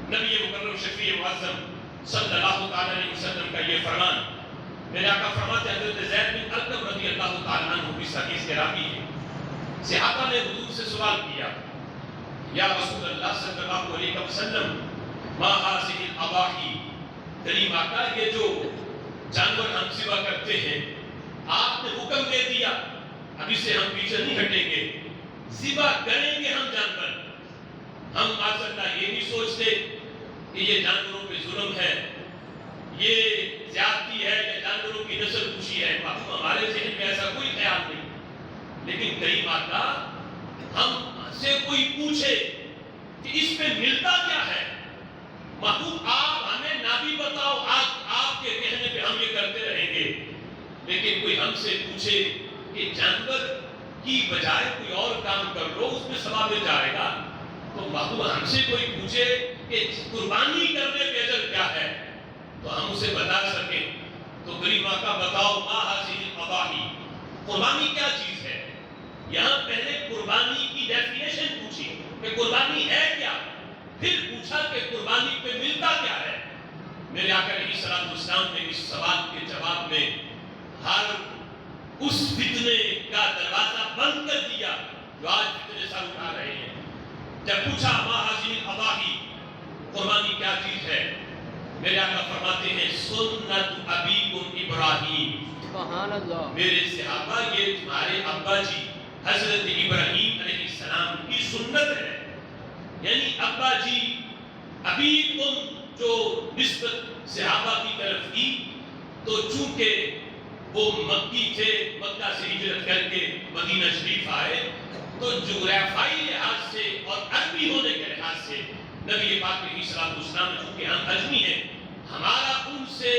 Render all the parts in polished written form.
نبی مکرم شفیع معظم صلی اللہ تعالیٰ علیہ وسلم کا یہ فرمان، میرے آقا فرماتے ہیں، حضرت زید بن ارقم رضی اللہ تعالیٰ عنہ اس حدیث کے راوی ہے، صحابہ نے حضور سے سوال کیا، یا رسول اللہ صلی اللہ علیہ وسلم ما هذه الاضاحی، کریم آقا یہ جو جانور ہم ذبح کرتے ہیں آپ نے حکم دے دیا، اب اس سے ہم پیچھے نہیں ہٹیں گے، ذبح کریں گے ہم جانور، ہم معاذ اللہ یہ نہیں سوچتے کہ یہ جانوروں پہ ظلم ہے، یہ زیادتی ہے، یا جانوروں کی نسل کشی ہے، ہمارے ذہن میں ایسا کوئی خیال نہیں، لیکن کریم آقا ہم سے کوئی پوچھے کہ اس پہ ملتا کیا ہے، محبوب آپ ہمیں نہ بھی بتاؤ، آپ کے کہنے پہ ہم یہ کرتے رہیں گے، لیکن کوئی ہم سے پوچھے کہ جانور کی بجائے کوئی اور کام کر لو اس میں ثواب مل جائے گا، تو محبوب ہم سے کوئی پوچھے کہ قربانی کرنے پہ اجر کیا ہے تو ہم اسے بتا سکیں، تو کریم آقا بتاؤ ما هذه الاضاحی، قربانی کیا چیز ہے، یہاں پہلے قربانی کی ڈیفینیشن پوچھی کہ قربانی ہے کیا، پھر پوچھا کہ قربانی پہ ملتا کیا ہے۔ میرے آقا علیہ الصلوۃ والسلام نے اس سوال کے جواب میں ہر اس فتنے کا دروازہ بند کر دیا جو آج فتنے سر اٹھا رہے ہیں۔ جب پوچھا ما هذه الاضاحی، قربانی کیا چیز ہے، میرے آقا فرماتے ہیں سنت ابیکم ابراہیم، سبحان اللہ، میرے صحابہ یہ تمہارے ابا جی حضرت ابراہیم علیہ السلام کی سنت ہے، یعنی ابا جی ابیکم جو نسبت صحابہ کی طرف کی، تو چونکہ وہ مکی تھے، مکہ سے ہجرت کر کے مدینہ شریف آئے، تو جغرافیائی لحاظ سے اور عربی ہونے کے لحاظ سے نبی پاک علیہ الصلوۃ والسلام چونکہ ہم اجمی ہیں، ہمارا ان سے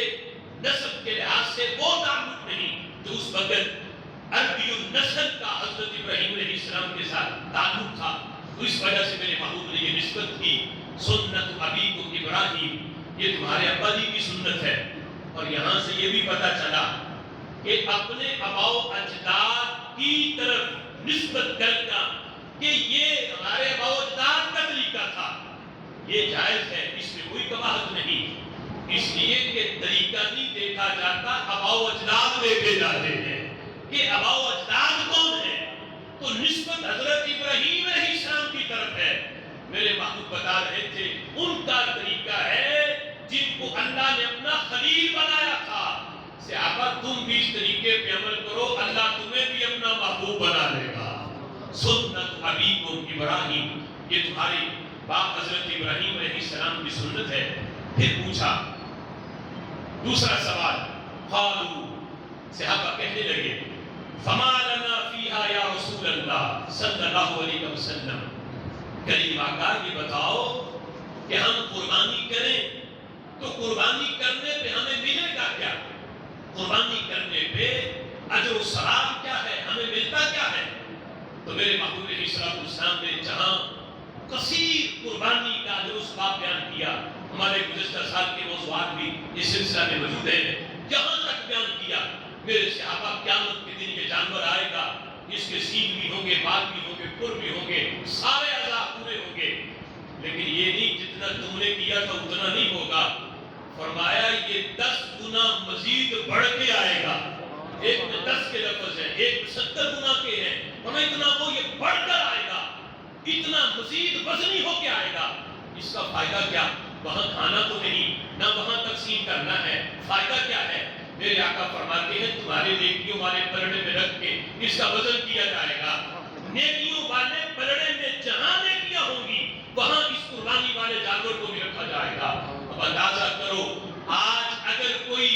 نسب کے لحاظ سے وہ تعلق نہیں جو اس وقت عربی النسل کا حضرت ابراہیم علیہ السلام کے ساتھ تعلق تھا، تو اس وجہ سے میرے محبوب نے یہ نسبت کی سنت ابیکم ابراہیم، یہ تمہارے ابا جی کی سنت ہے۔ اور یہاں سے یہ بھی پتہ چلا کہ اپنے آبا و اجداد کی طرف نسبت کرنا کہ یہ ہمارے آبا و اجداد کا طریقہ تھا، یہ جائز ہے، اس میں کوئی کباہت نہیں، اس لیے کہ طریقہ نہیں دیکھا جاتا، آبا و اجداد دیکھے جاتے ہیں کہ آبا و اجداد کون ہے، تو نسبت حضرت ابراہیم علیہ السلام کی طرف ہے۔ میرے محبوب بتا رہے تھے ان کا طریقہ ہے جن کو اللہ نے اپنا خلیل بنایا تھا، صحابہ تم بھی اس طریقے پہ عمل کرو، اللہ تمہیں بھی اپنا محبوب بنا لے گا۔ سنت ابیکم ابراہیم، یہ تمہاری باپ حضرت ابراہیم علیہ السلام کی سنت ہے۔ پھر پوچھا دوسرا سوال، قالوا، صحابہ کہنے لگے فما لنا فیہا یا رسول اللہ صلی اللہ علیہ وسلم، کریم آقا یہ بتاؤ کہ ہم قربانی کریں تو قربانی کرنے پہ ہمیں ملے گا کیا، قربانی کرنے پہ اجر و ثواب کیا ہے، ہمیں ملتا کیا ہے؟ تو میرے محبوب علیہ الصلوۃ والسلام نے جہاں کثیر قربانی کا اجر و ثواب بیان کیا، ہمارے گزشتہ سال کے موضوعات بھی اس سلسلہ میں موجود ہیں، جہاں تک بیان کیا میرے صحابہ قیامت کے دن یہ جانور آئے گا، اس کے سینگ بھی ہوں گے، بال بھی ہوں گے، پر بھی ہوں گے، سارے اعضاء پورے ہوں گے، لیکن یہ نہیں جتنا تم نے کیا تھا اتنا نہیں ہوگا، فرمایا یہ 10 گنا مزید بڑھ کے آئے گا، ایک میں 10 کے لفظ ہیں، ایک میں 70 گنا کے ہیں، ہمیں اتنا وہ یہ بڑھ کر آئے گا، اتنا مزید وزنی ہو کے آئے گا۔ اس کا فائدہ کیا؟ وہاں کھانا تو نہیں، نہ وہاں تقسیم کرنا ہے، فائدہ کیا ہے؟ میرے آقا فرماتے ہیں تمہارے نیکیوں والے پلڑے میں رکھ کے اس کا وزن کیا جائے گا، نیکیوں والے پلڑے میں جہاں نیکیاں ہوں گی وہاں اس قربانی والے جانور کو بھی رکھا جائے گا۔ اب اندازہ کرو آج اگر کوئی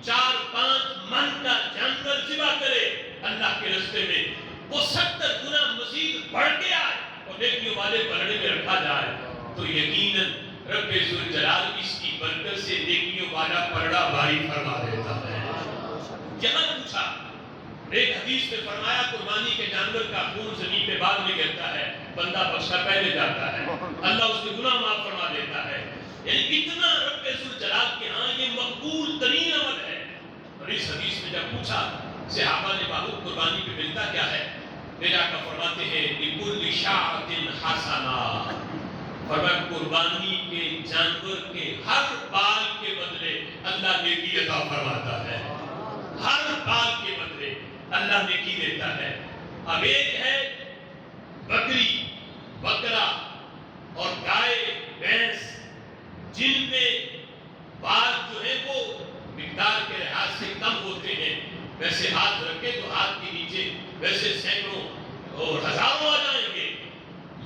4-5 من کا جانور ذبح کرے اللہ کے راستے میں، وہ 70 گنا مزید بڑھ کے آئے اور نیکیوں والے پلڑے میں رکھا جائے تو یقیناً رب ذوالجلال اس کی برکت سے نیکیوں والا پلڑا بھاری فرما دیتا ہے۔ یہاں پوچھا، ایک حدیث میں فرمایا قربانی کے جانور کا خون زمین پہ بعد میں گرتا ہے، بندہ بخشا پہلے جاتا ہے، اللہ اس کے گناہ معاف فرما دیتا ہے، یعنی اتنا رب ذوالجلال کے ہاں یہ مقبول ترین عمل ہے۔ اور اس حدیث میں جب پوچھا صحابہ نے محبوب قربانی پہ ملتا کیا ہے، میرے آقا فرماتے ہیں لِكُلِّ شَعْرَةٍ حَسَنَةٍ، فرمایا قربانی کے جانور کے ہر بال کے بدلے اللہ نیکی عطا فرماتا ہے، ہر بال کے بدلے اللہ نیکی دیتا ہے۔ اب ایک ہے بکری، بکرا اور گائے، بھینس، جن میں بال جو ہے وہ مقدار کے لحاظ سے کم ہوتے ہیں، ویسے ہاتھ رکھے تو ہاتھ کے نیچے ویسے سینکڑوں اور ہزاروں آ جائیں گے،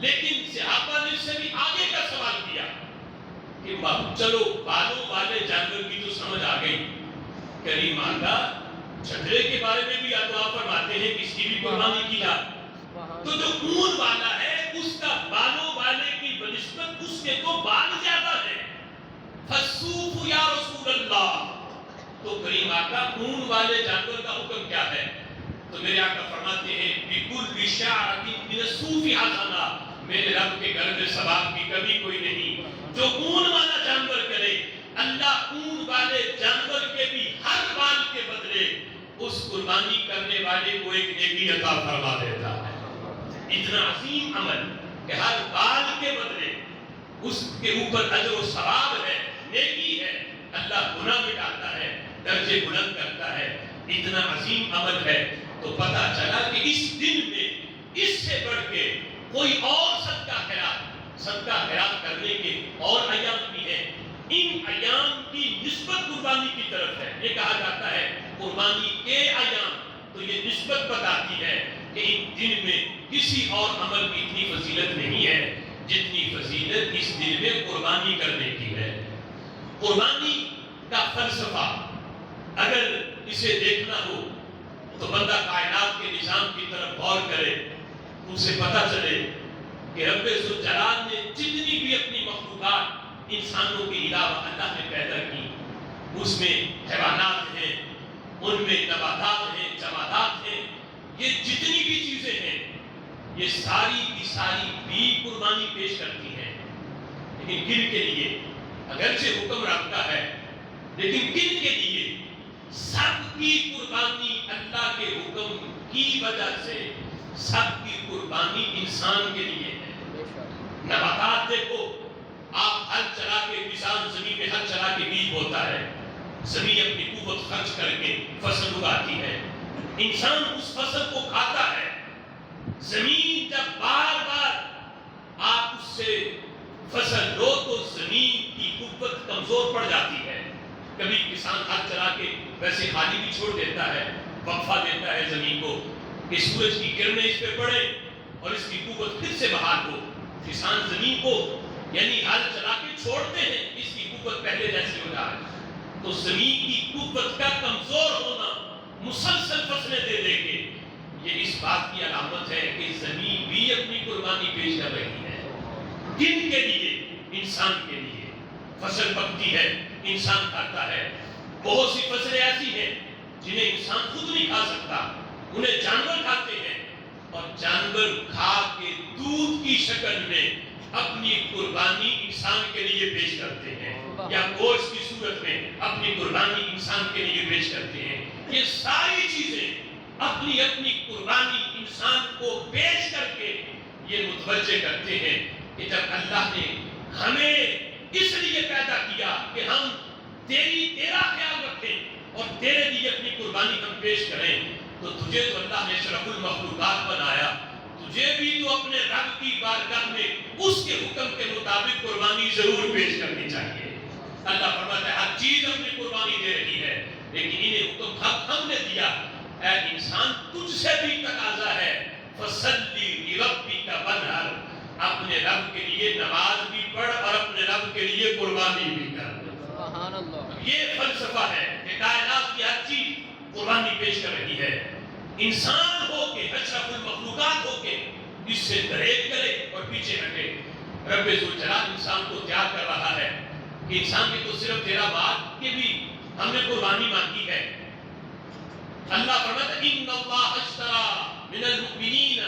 لیکن صحابہ نے اس سے بھی آگے کا سوال کیا کہ چلو بالوں والے جانور کی تو سمجھ آ گئی، کریم آقا چھترے کے بارے میں بھی دعا فرماتے ہیں کہ اس کی بھی قربانی کی جائے، تو جو اون والا ہے اس کا بالوں والے کی بنسبت اس کے تو بال زیادہ ہے، فَالسُّوفُ یا رسول اللہ، تو کریم آقا اون والے جانور کا حکم کیا ہے؟ تو میرے آقا فرماتے ہیں بِكُلِّ شَعْرَةٍ مِنَ الصُّوفِ حَسَنَةٌ، میرے رب کے گھر میں ثواب کی کمی کوئی نہیں، جو اون والا جانور کرے اللہ اون والے جانور کے بھی ہر بال کے بدلے اس قربانی کرنے والے کو ایک نیکی عطا فرما دیتا ہے۔ اتنا عظیم عمل کہ ہر بال کے بدلے اس کے اوپر اجر و ثواب ہے، نیکی ہے، اللہ گناہ مٹاتا ہے، درجے بلند کرتا ہے، اتنا عظیم عمل ہے۔ تو پتہ چلا کہ اس دن میں اس سے بڑھ کے کوئی اور صدقہ خیرات کرنے کے اور ایام بھی ہیں، ان ایام کی نسبت قربانی کی طرف ہے۔ یہ کہا جاتا ہے قربانی کے ایام، تو یہ نسبت بتاتی ہے کہ ان دن میں کسی اور عمل کی اتنی فضیلت نہیں ہے جتنی فضیلت اس دن میں قربانی کرنے کی ہے۔ قربانی کا فلسفہ اگر اسے دیکھنا ہو تو بندہ کائنات کے نظام کی طرف غور کرے، اسے پتہ چلے کہ رب ذوالجلال نے جتنی بھی اپنی مخلوقات انسانوں کے علاوہ اللہ نے پیدا کی، اس میں حیوانات ہیں، ان میں نباتات ہیں، جمادات ہیں، یہ جتنی بھی چیزیں ہیں یہ ساری کی ساری بھی قربانی پیش کرتی ہیں، لیکن کن کے لیے؟ اگرچہ حکم رکھتا ہے لیکن کن کے لیے؟ سب کی قربانی اللہ کے حکم کی وجہ سے، سب کی قربانی انسان کے لیے ہے۔ نباتات دیکھو، آپ ہل چلا کے، کسان زمین میں ہل چلا کے بیج بوتا ہے، زمین اپنی قوت خرچ کر کے فصل اگاتی ہے، انسان اس فصل کو کھاتا ہے۔ زمین جب بار بار آپ اس سے فصل لو تو زمین کی قوت کمزور پڑ جاتی ہے، کبھی کسان ہل چلا کے ویسے خالی بھی چھوڑ دیتا ہے، وقفہ دیتا ہے زمین کو کہ سورج کی کرنیں اس پہ پڑے اور اس کی قوت پھر سے بحال ہو۔ کسان زمین کو یعنی ہل چلا کے چھوڑتے ہیں، اس کی قوت پہلے جیسی ہو جائے، تو زمین کی قوت کا کمزور ہونا مسلسل فصلیں دے دے کے یہ اس بات کی علامت ہے کہ زمین بھی اپنی قربانی پیش کر رہی ہے۔ کن کے لیے؟ انسان کے لیے۔ فصل پکتی ہے، انسان کھاتا ہے، بہت سی فصلیں ایسی ہیں جنہیں انسان خود نہیں کھا سکتا، انہیں جانور کھاتے ہیں، اور جانور کھا کے دودھ کی شکل میں اپنی قربانی انسان کے لیے پیش کرتے ہیں، یا گوشت کی صورت میں اپنی قربانی انسان کے لیے پیش کرتے ہیں۔ یہ ساری چیزیں اپنی اپنی قربانی انسان کو پیش کر کے یہ متوجہ کرتے ہیں کہ جب اللہ نے ہمیں اس لیے پیدا کیا کہ ہم تیرا خیال رکھیں اور تیرے لیے اپنی قربانی ہم پیش کریں، تو تجھے تو اللہ نے اشرف المخلوقات بنایا، تجھے بھی تو اپنے رب کی بارگاہ میں اس کے حکم کے مطابق قربانی ضرور پیش کرنی چاہیے۔ اللہ فرماتا ہے ہر چیز اپنی قربانی دے رہی ہے، لیکن انہیں حکم ہم نے دیا، اے انسان تجھ سے بھی تقاضا ہے فَصَلِّ لِرَبِّكَ وَانْحَرْ، اپنے رب کے لیے نماز بھی پڑھ اور اپنے رب کے لیے قربانی بھی کر۔ سبحان اللہ۔ یہ فلسفہ ہے کہ کائنات کی ہر چیز قربانی پیش کر رہی ہے، انسان ہو کے، اشرف المخلوقات ہو کے اس سے دریغ کرے اور پیچھے ہٹے۔ رب ذوالجلال انسان کو تیار کر رہا ہے کہ انسان کی تو صرف تیرا بات کے بھی ہم نے قربانی مانگی ہے۔ اللہ فرماتا ہے ان اللہ اشترى من المؤمنین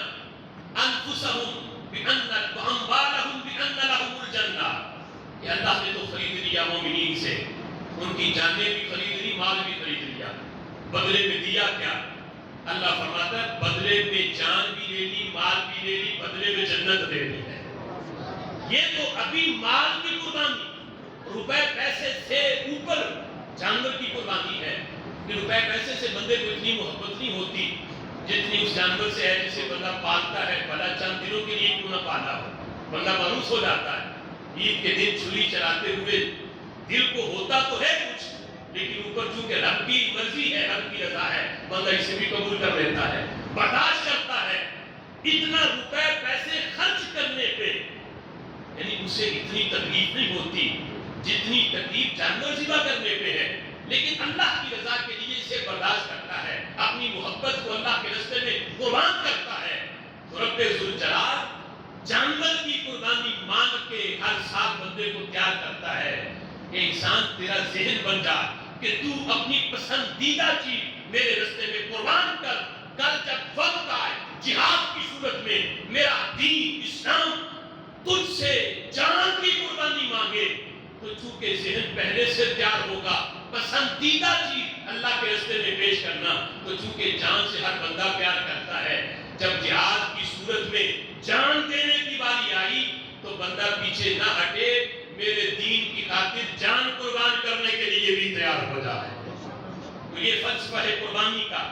انفسهم بان واموالهم بان لهم الجنہ، کہ اللہ نے تو خرید لیا مومنین سے، ان کی جانیں بھی خرید لی، مال بھی خرید لیا، بدلے میں دیا کیا؟ اللہ فرماتا ہے بدلے میں جان بھی لے لی، مال بھی لے لی، بدلے میں جنت دے دی ہے۔ یہ تو ابھی مال کی قربانی، روپے پیسے سے اوپر جانور کی قربانی ہے کہ روپے پیسے سے بندے کو اتنی محبت نہیں ہوتی جتنی اس جانور سے ہے جسے بندہ پالتا ہے، بھلا چند دنوں کے لیے کیوں نہ پالا ہو، بندہ مانوس ہو جاتا ہے۔ عید کے دن چھری چلاتے ہوئے دل کو ہوتا تو ہے کچھ، لیکن اوپر چونکہ رب کی مرضی ہے، رب کی رضا ہے، بندہ اسے بھی قبول کر لیتا ہے، برداشت کرتا ہے۔ اتنا روپے پیسے خرچ کرنے پہ یعنی اسے اتنی تکلیف نہیں ہوتی جتنی تکلیف جانور ذبح کرنے پہ ہے، لیکن اللہ کی رضا کے لیے اسے برداشت کرتا ہے، اپنی محبت کو اللہ کے راستے میں قربان کرتا ہے۔ تو رب ذوالجلال جانور کی قربانی مانگ کے ہر سال بندے کو تیار کرتا ہے کہ انسان تیرا ذہن بن جا کہ تو اپنی پسندیدہ چیز میرے راستے میں قربان کر، کل جب وقت آئے جہاد کی صورت میں میرا دین اسلام تجھ سے جان کی قربانی مانگے تو چونکہ ذہن پہلے سے تیار ہوگا، پسندیدہ چیز اللہ کے راستے میں پیش کرنا، تو چونکہ جان سے ہر بندہ پیار کرتا ہے، جب جہاد کی صورت میں جان دینے کی باری آئی تو بندہ پیچھے نہ ہٹے، میرے دین کی خاطر جان قربان کرنے کے لیے بھی تیار ہو جائے۔ تو یہ فلسفہ ہے قربانی کا۔